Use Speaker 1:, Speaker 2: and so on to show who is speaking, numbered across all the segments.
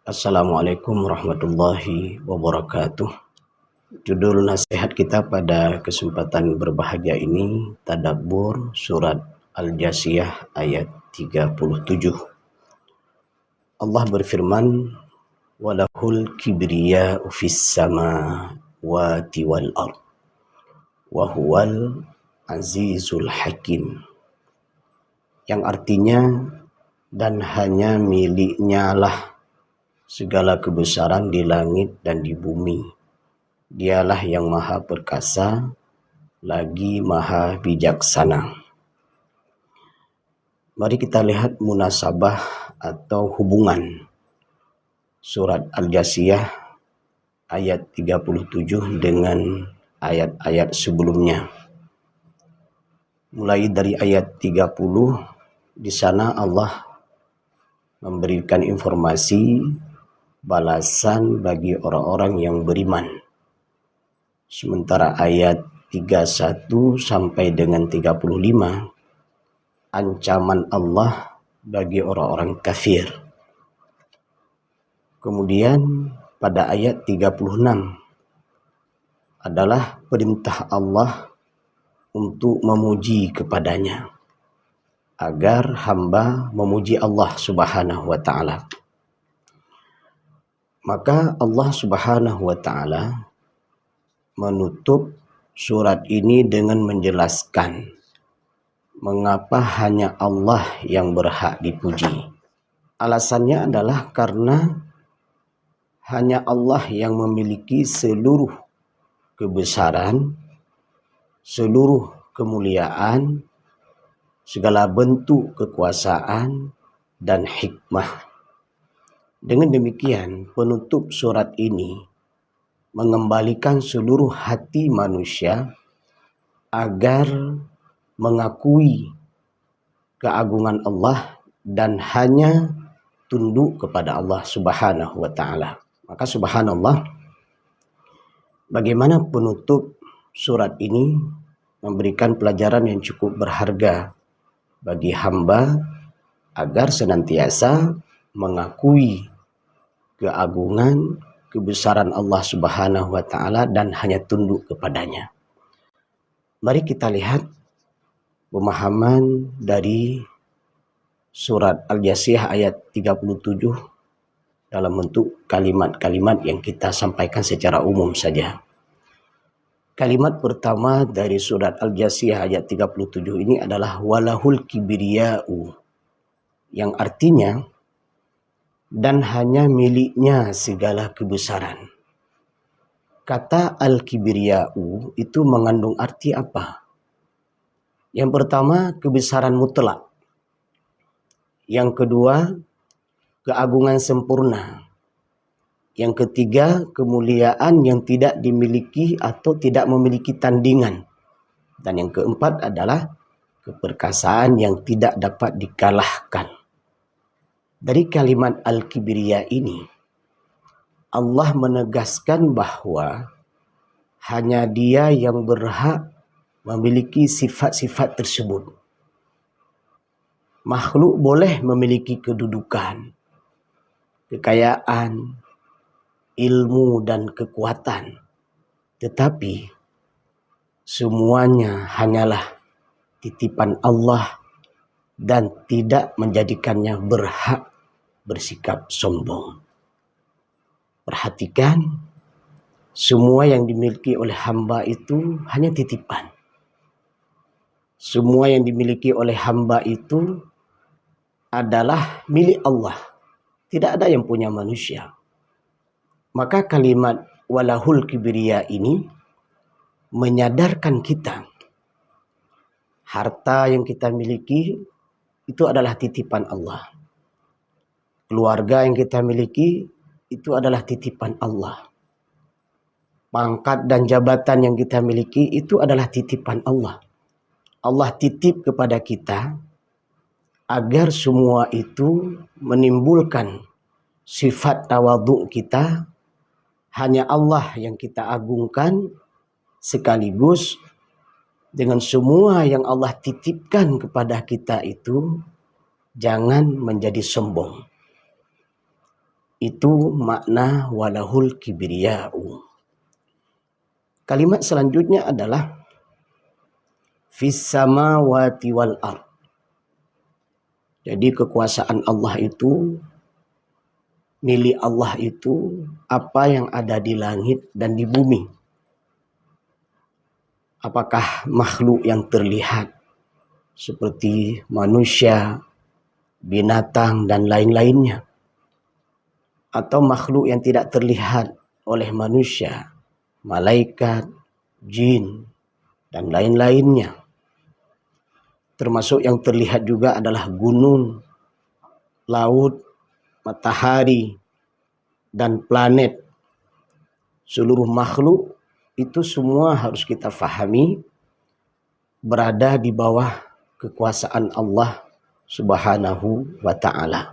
Speaker 1: Assalamualaikum warahmatullahi wabarakatuh. Judul nasihat kita pada kesempatan berbahagia ini Tadabbur Surat Al-Jasiyah ayat 37. Allah berfirman, Walahul kibriya'u fis samawati wal ard wa huwal azizul hakim. Yang artinya, dan hanya miliknya lah segala kebesaran di langit dan di bumi. Dialah yang maha perkasa, lagi maha bijaksana. Mari kita lihat munasabah atau hubungan surat Al-Jasiyah ayat 37 dengan ayat-ayat sebelumnya. Mulai dari ayat 30, di sana Allah memberikan informasi balasan bagi orang-orang yang beriman. Sementara ayat 31 sampai dengan 35 ancaman Allah bagi orang-orang kafir. Kemudian pada ayat 36 adalah perintah Allah untuk memuji kepadanya, agar hamba memuji Allah Subhanahu wa ta'ala. Maka Allah Subhanahu wa ta'ala menutup surat ini dengan menjelaskan mengapa hanya Allah yang berhak dipuji. Alasannya adalah karena hanya Allah yang memiliki seluruh kebesaran, seluruh kemuliaan, segala bentuk kekuasaan dan hikmah. Dengan demikian, penutup surat ini mengembalikan seluruh hati manusia agar mengakui keagungan Allah dan hanya tunduk kepada Allah Subhanahu wa ta'ala. Maka subhanallah, bagaimana penutup surat ini memberikan pelajaran yang cukup berharga bagi hamba agar senantiasa mengakui keagungan, kebesaran Allah Subhanahu wa ta'ala dan hanya tunduk kepadanya. Mari kita lihat pemahaman dari surat Al-Jasiyah ayat 37 dalam bentuk kalimat-kalimat yang kita sampaikan secara umum saja. Kalimat pertama dari surat Al-Jasiyah ayat 37 ini adalah walahul kibriya'u, yang artinya dan hanya miliknya segala kebesaran. Kata al-kibriya'u itu mengandung arti apa? Yang pertama, kebesaran mutlak. Yang kedua, keagungan sempurna. Yang ketiga, kemuliaan yang tidak dimiliki atau tidak memiliki tandingan. Dan yang keempat adalah keperkasaan yang tidak dapat dikalahkan. Dari kalimat al-kibriya ini, Allah menegaskan bahwa hanya Dia yang berhak memiliki sifat-sifat tersebut. Makhluk boleh memiliki kedudukan, kekayaan, ilmu dan kekuatan, tetapi semuanya hanyalah titipan Allah dan tidak menjadikannya berhak bersikap sombong. Perhatikan, semua yang dimiliki oleh hamba itu hanya titipan. Semua yang dimiliki oleh hamba itu adalah milik Allah. Tidak ada yang punya manusia. Maka kalimat walahul kibriya ini menyadarkan kita, harta yang kita miliki itu adalah titipan Allah. Keluarga yang kita miliki itu adalah titipan Allah. Pangkat dan jabatan yang kita miliki itu adalah titipan Allah. Allah titip kepada kita agar semua itu menimbulkan sifat tawadhu kita. Hanya Allah yang kita agungkan, sekaligus dengan semua yang Allah titipkan kepada kita itu jangan menjadi sombong. Itu makna walahul kibriya'u. Kalimat selanjutnya adalah fis samawati wal ard. Jadi kekuasaan Allah itu, milik Allah itu apa yang ada di langit dan di bumi. Apakah makhluk yang terlihat seperti manusia, binatang, dan lain-lainnya, atau makhluk yang tidak terlihat oleh manusia, malaikat, jin, dan lain-lainnya. Termasuk yang terlihat juga adalah gunung, laut, matahari, dan planet. Seluruh makhluk itu semua harus kita fahami berada di bawah kekuasaan Allah Subhanahu wa ta'ala.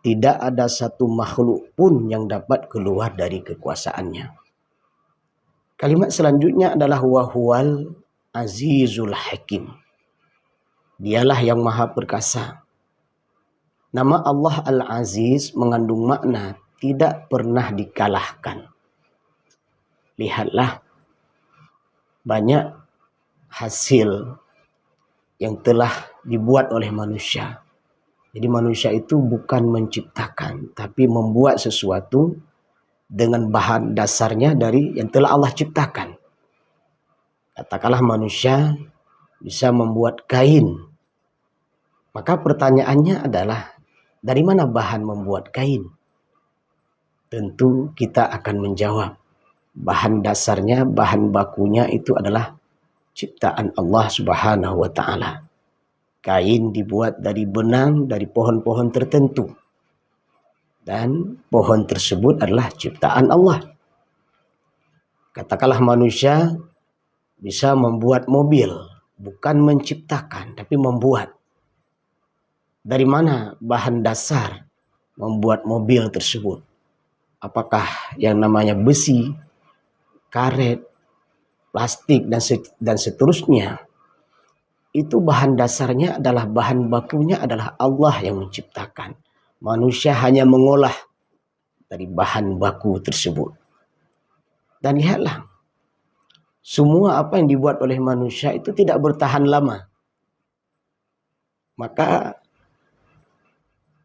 Speaker 1: Tidak ada satu makhluk pun yang dapat keluar dari kekuasaannya. Kalimat selanjutnya adalah wahuwal azizul hakim. Dialah yang maha perkasa. Nama Allah Al-Aziz mengandung makna tidak pernah dikalahkan. Lihatlah banyak hasil yang telah dibuat oleh manusia. Jadi manusia itu bukan menciptakan, tapi membuat sesuatu dengan bahan dasarnya dari yang telah Allah ciptakan. Katakanlah manusia bisa membuat kain. Maka pertanyaannya adalah, dari mana bahan membuat kain? Tentu kita akan menjawab, bahan dasarnya, bahan bakunya itu adalah ciptaan Allah Subhanahu wa ta'ala. Kain dibuat dari benang, dari pohon-pohon tertentu. Dan pohon tersebut adalah ciptaan Allah. Katakanlah manusia bisa membuat mobil, bukan menciptakan, tapi membuat. Dari mana bahan dasar membuat mobil tersebut? Apakah yang namanya besi, karet, plastik, dan seterusnya? Itu bahan dasarnya adalah, bahan bakunya adalah Allah yang menciptakan. Manusia hanya mengolah dari bahan baku tersebut. Dan lihatlah, semua apa yang dibuat oleh manusia itu tidak bertahan lama. Maka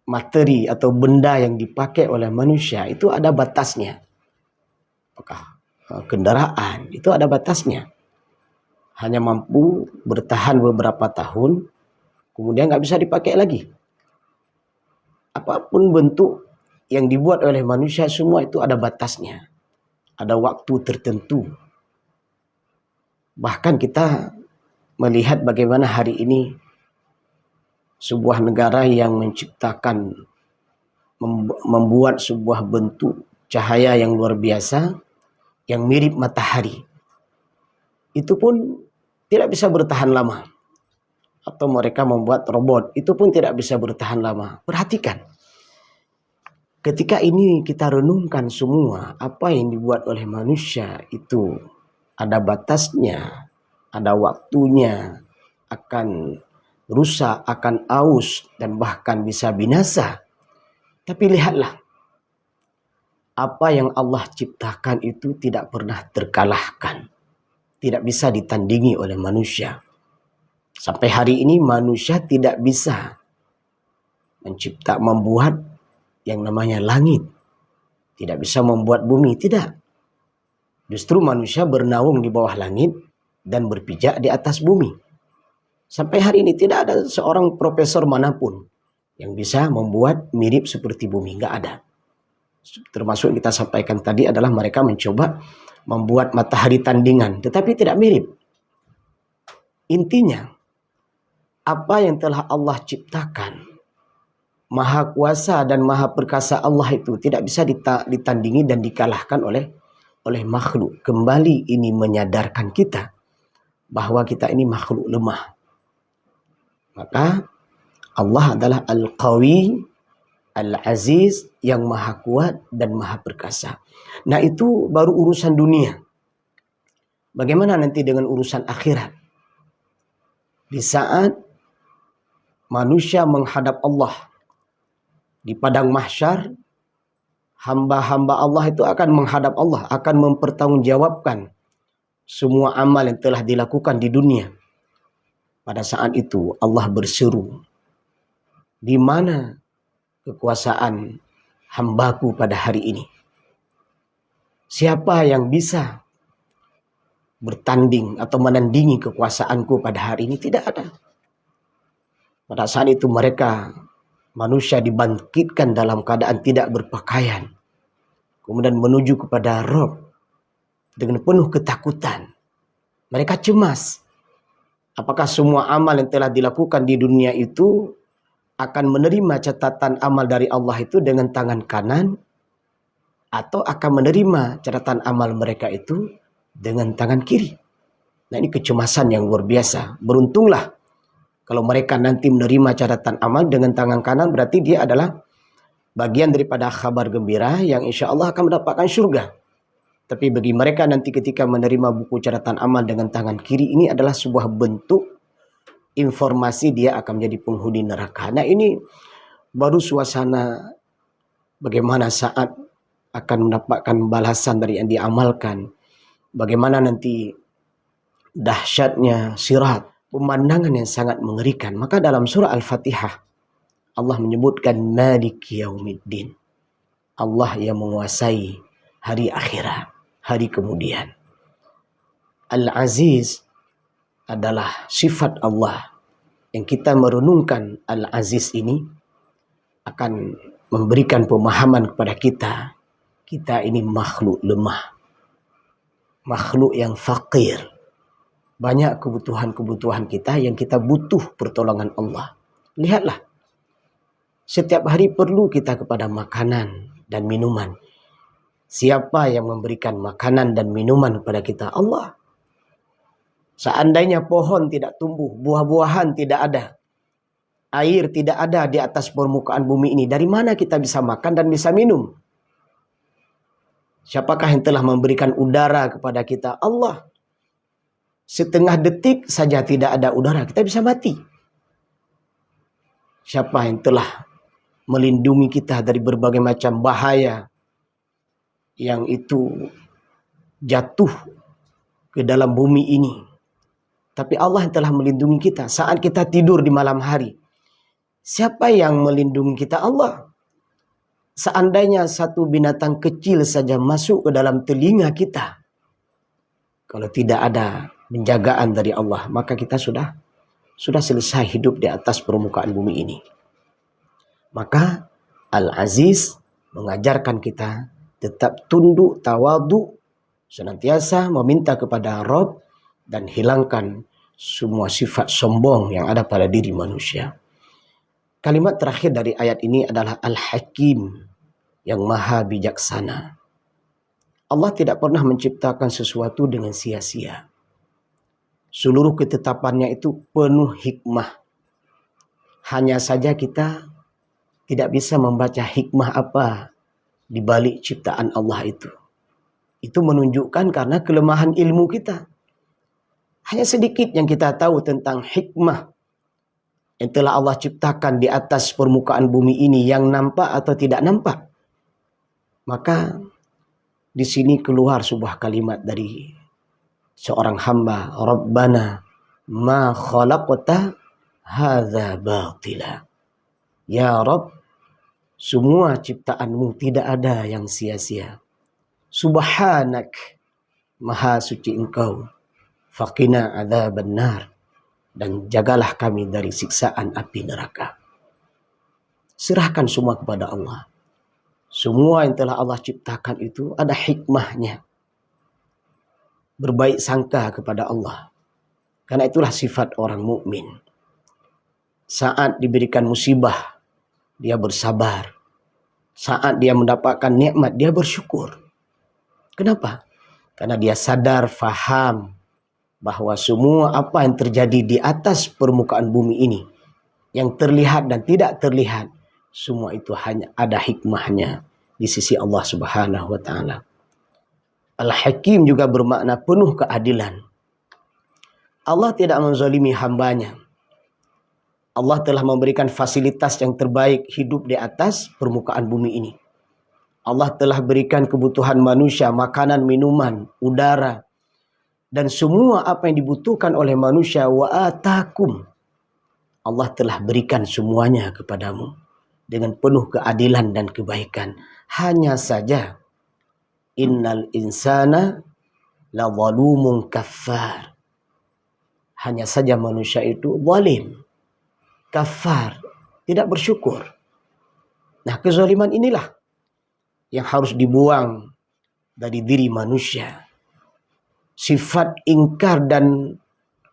Speaker 1: materi atau benda yang dipakai oleh manusia itu ada batasnya. Apakah kendaraan itu ada batasnya. Hanya mampu bertahan beberapa tahun, kemudian nggak bisa dipakai lagi. Apapun bentuk yang dibuat oleh manusia, semua itu ada batasnya. Ada waktu tertentu. Bahkan kita melihat bagaimana hari ini sebuah negara yang menciptakan, membuat sebuah bentuk cahaya yang luar biasa, yang mirip matahari. Itu pun tidak bisa bertahan lama. Atau mereka membuat robot, itu pun tidak bisa bertahan lama. Perhatikan. Ketika ini kita renungkan semua, apa yang dibuat oleh manusia itu ada batasnya, ada waktunya, akan rusak, akan aus, dan bahkan bisa binasa. Tapi lihatlah, apa yang Allah ciptakan itu tidak pernah terkalahkan. Tidak bisa ditandingi oleh manusia. Sampai hari ini manusia tidak bisa membuat yang namanya langit. Tidak bisa membuat bumi, tidak. Justru manusia bernaung di bawah langit dan berpijak di atas bumi. Sampai hari ini tidak ada seorang profesor manapun yang bisa membuat mirip seperti bumi. Nggak ada. Termasuk yang kita sampaikan tadi adalah mereka mencoba membuat matahari tandingan, tetapi tidak mirip. Intinya, apa yang telah Allah ciptakan, maha kuasa dan maha perkasa Allah itu tidak bisa ditandingi dan dikalahkan oleh makhluk. Kembali ini menyadarkan kita bahwa kita ini makhluk lemah. Maka Allah adalah Al-Qawi, Al-Aziz, yang maha kuat dan maha perkasa. Nah, itu baru urusan dunia. Bagaimana nanti dengan urusan akhirat? Di saat manusia menghadap Allah di padang mahsyar, hamba-hamba Allah itu akan menghadap Allah, akan mempertanggungjawabkan semua amal yang telah dilakukan di dunia. Pada saat itu Allah berseru, di mana kekuasaan hambaku pada hari ini? Siapa yang bisa bertanding atau menandingi kekuasaanku pada hari ini? Tidak ada. Pada saat itu mereka, manusia dibangkitkan dalam keadaan tidak berpakaian, kemudian menuju kepada Rabb dengan penuh ketakutan. Mereka cemas. Apakah semua amal yang telah dilakukan di dunia itu akan menerima catatan amal dari Allah itu dengan tangan kanan, atau akan menerima catatan amal mereka itu dengan tangan kiri? Nah, ini kecemasan yang luar biasa. Beruntunglah kalau mereka nanti menerima catatan amal dengan tangan kanan, berarti dia adalah bagian daripada kabar gembira yang insya Allah akan mendapatkan surga. Tapi bagi mereka nanti ketika menerima buku catatan amal dengan tangan kiri, ini adalah sebuah bentuk informasi dia akan menjadi penghuni neraka. Nah, ini baru suasana bagaimana saat akan mendapatkan balasan dari yang diamalkan. Bagaimana nanti dahsyatnya sirat, pemandangan yang sangat mengerikan. Maka dalam surah Al-Fatihah Allah menyebutkan Maliki Yaumiddin, Allah yang menguasai hari akhirat, hari kemudian. Al-Aziz adalah sifat Allah. Yang kita merenungkan Al-Aziz ini akan memberikan pemahaman kepada kita. Kita ini makhluk lemah, makhluk yang fakir. Banyak kebutuhan-kebutuhan kita yang kita butuh pertolongan Allah. Lihatlah, setiap hari perlu kita kepada makanan dan minuman. Siapa yang memberikan makanan dan minuman kepada kita? Allah. Seandainya pohon tidak tumbuh, buah-buahan tidak ada, air tidak ada di atas permukaan bumi ini, dari mana kita bisa makan dan bisa minum? Siapakah yang telah memberikan udara kepada kita? Allah. Setengah detik saja tidak ada udara, kita bisa mati. Siapa yang telah melindungi kita dari berbagai macam bahaya yang itu jatuh ke dalam bumi ini? Tapi Allah yang telah melindungi kita saat kita tidur di malam hari. Siapa yang melindungi kita? Allah. Seandainya satu binatang kecil saja masuk ke dalam telinga kita, kalau tidak ada penjagaan dari Allah, maka kita sudah selesai hidup di atas permukaan bumi ini. Maka Al-Aziz mengajarkan kita tetap tunduk, tawadu, senantiasa meminta kepada Rabb dan hilangkan semua sifat sombong yang ada pada diri manusia. Kalimat terakhir dari ayat ini adalah Al-Hakim, yang maha bijaksana. Allah tidak pernah menciptakan sesuatu dengan sia-sia. Seluruh ketetapannya itu penuh hikmah. Hanya saja kita tidak bisa membaca hikmah apa di balik ciptaan Allah itu. Itu menunjukkan karena kelemahan ilmu kita. Hanya sedikit yang kita tahu tentang hikmah yang telah Allah ciptakan di atas permukaan bumi ini, yang nampak atau tidak nampak. Maka di sini keluar sebuah kalimat dari seorang hamba, Rabbana ma khalaqta hadza batila. Ya Rabb, semua ciptaanmu tidak ada yang sia-sia. Subhanak, maha suci engkau. Faqina adzaban nar, dan jagalah kami dari siksaan api neraka. Serahkan semua kepada Allah. Semua yang telah Allah ciptakan itu ada hikmahnya. Berbaik sangka kepada Allah. Karena itulah sifat orang mukmin. Saat diberikan musibah, dia bersabar. Saat dia mendapatkan nikmat, dia bersyukur. Kenapa? Karena dia sadar, faham bahwa semua apa yang terjadi di atas permukaan bumi ini, yang terlihat dan tidak terlihat, semua itu hanya ada hikmahnya di sisi Allah Subhanahu wa Ta'ala. Al-Hakim juga bermakna penuh keadilan. Allah tidak menzalimi hambanya. Allah telah memberikan fasilitas yang terbaik hidup di atas permukaan bumi ini. Allah telah berikan kebutuhan manusia, makanan, minuman, udara, dan semua apa yang dibutuhkan oleh manusia. Wa atakum, Allah telah berikan semuanya kepadamu dengan penuh keadilan dan kebaikan. Hanya saja innal insana la zalumun kafar. Hanya saja manusia itu zalim, kafar, tidak bersyukur. Nah, kezaliman inilah yang harus dibuang dari diri manusia. Sifat ingkar dan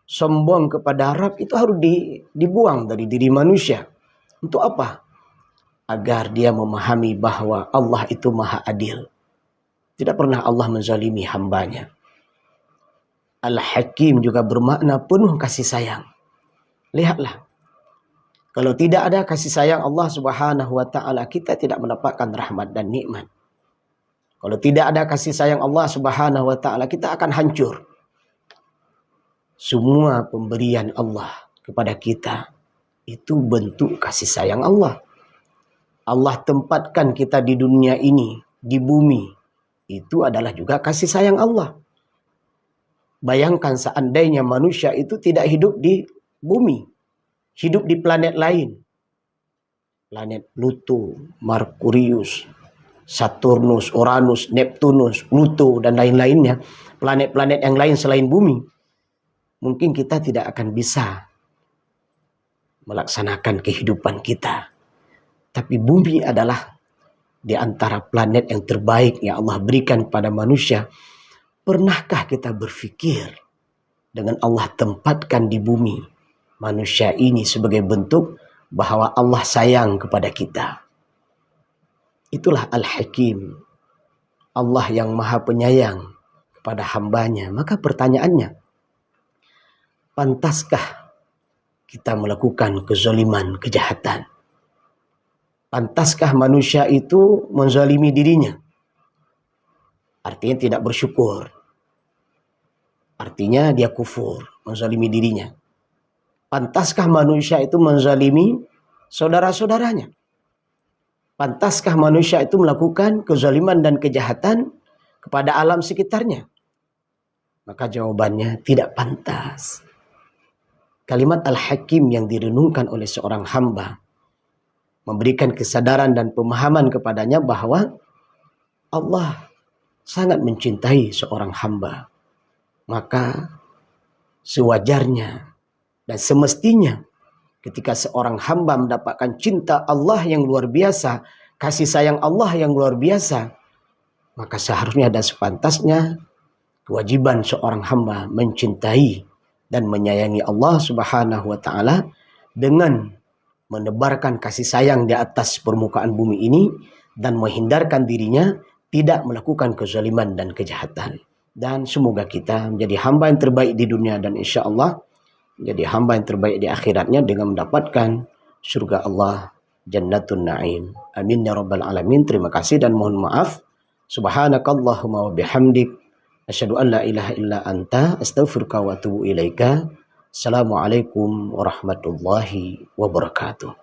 Speaker 1: sombong kepada Rabb itu harus dibuang dari diri manusia. Untuk apa? Agar dia memahami bahwa Allah itu maha adil. Tidak pernah Allah menzalimi hambanya. Al-Hakim juga bermakna penuh kasih sayang. Lihatlah, kalau tidak ada kasih sayang Allah Subhanahu wa taala, kita tidak mendapatkan rahmat dan nikmat. Kalau tidak ada kasih sayang Allah Subhanahu wa taala, kita akan hancur. Semua pemberian Allah kepada kita itu bentuk kasih sayang Allah. Allah tempatkan kita di dunia ini, di bumi, itu adalah juga kasih sayang Allah. Bayangkan seandainya manusia itu tidak hidup di bumi, hidup di planet lain. Planet Pluto, Merkurius, Saturnus, Uranus, Neptunus, Pluto, dan lain-lainnya. Planet-planet yang lain selain bumi. Mungkin kita tidak akan bisa melaksanakan kehidupan kita. Tapi bumi adalah di antara planet yang terbaik yang Allah berikan pada manusia. Pernahkah kita berpikir dengan Allah tempatkan di bumi manusia ini sebagai bentuk bahwa Allah sayang kepada kita? Itulah Al-Hakim, Allah yang maha penyayang kepada hambanya. Maka pertanyaannya, pantaskah kita melakukan kezaliman, kejahatan? Pantaskah manusia itu menzalimi dirinya? Artinya tidak bersyukur. Artinya dia kufur, menzalimi dirinya. Pantaskah manusia itu menzalimi saudara-saudaranya? Pantaskah manusia itu melakukan kezaliman dan kejahatan kepada alam sekitarnya? Maka jawabannya tidak pantas. Kalimat Al-Hakim yang direnungkan oleh seorang hamba memberikan kesadaran dan pemahaman kepadanya bahwa Allah sangat mencintai seorang hamba. Maka sewajarnya dan semestinya ketika seorang hamba mendapatkan cinta Allah yang luar biasa, kasih sayang Allah yang luar biasa, maka seharusnya dan sepantasnya kewajiban seorang hamba mencintai dan menyayangi Allah Subhanahu wa taala dengan menebarkan kasih sayang di atas permukaan bumi ini dan menghindarkan dirinya tidak melakukan kezaliman dan kejahatan. Dan semoga kita menjadi hamba yang terbaik di dunia dan insya Allah menjadi hamba yang terbaik di akhiratnya dengan mendapatkan surga Allah, Jannatun Na'im. Amin ya rabbal alamin. Terima kasih dan mohon maaf. Subhanakallahumma wa bihamdik, asyhadu an la ilaha illa anta, astaghfiruka wa atubu ilaika. Assalamualaikum warahmatullahi wabarakatuh.